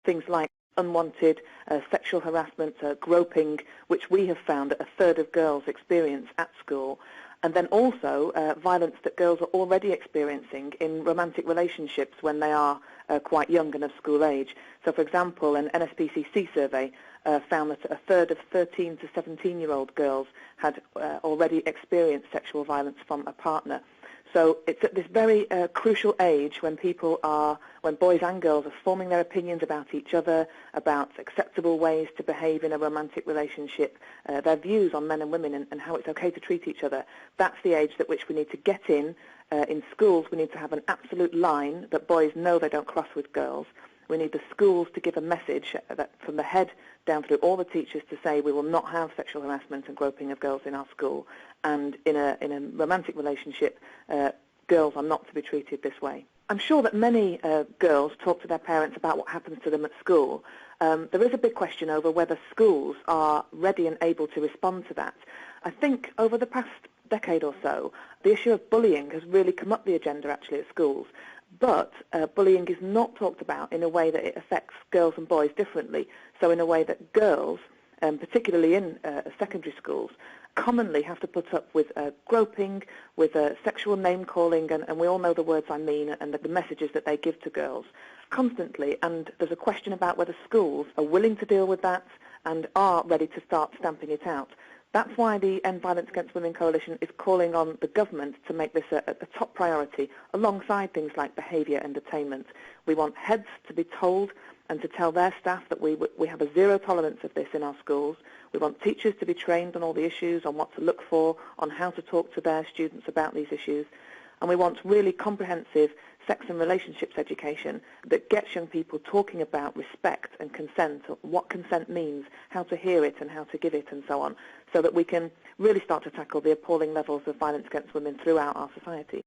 things like unwanted sexual harassment, groping, which we have found that a third of girls experience at school, and then also violence that girls are already experiencing in romantic relationships when they are quite young and of school age. So, for example, an NSPCC survey found that a third of 13 to 17-year-old girls had already experienced sexual violence from a partner. So it's at this very crucial age when when boys and girls are forming their opinions about each other, about acceptable ways to behave in a romantic relationship, their views on men and women and how it's okay to treat each other. That's the age at which we need to get in schools. We need to have an absolute line that boys know they don't cross with girls. We need the schools to give a message that from the head down through all the teachers to say we will not have sexual harassment and groping of girls in our school, and in a romantic relationship, girls are not to be treated this way. I'm sure that many girls talk to their parents about what happens to them at school. There is a big question over whether schools are ready and able to respond to that. I think over the past decade or so, the issue of bullying has really come up the agenda actually at schools. But bullying is not talked about in a way that it affects girls and boys differently. So in a way that girls, particularly in secondary schools, commonly have to put up with groping, with sexual name-calling, and we all know the words I mean, and the messages that they give to girls constantly. And there's a question about whether schools are willing to deal with that and are ready to start stamping it out. That's why the End Violence Against Women Coalition is calling on the government to make this a top priority, alongside things like behaviour and attainment. We want heads to be told and to tell their staff that we have a zero tolerance of this in our schools. We want teachers to be trained on all the issues, on what to look for, on how to talk to their students about these issues. And we want really comprehensive sex and relationships education that gets young people talking about respect and consent, what consent means, how to hear it and how to give it and so on, so that we can really start to tackle the appalling levels of violence against women throughout our society.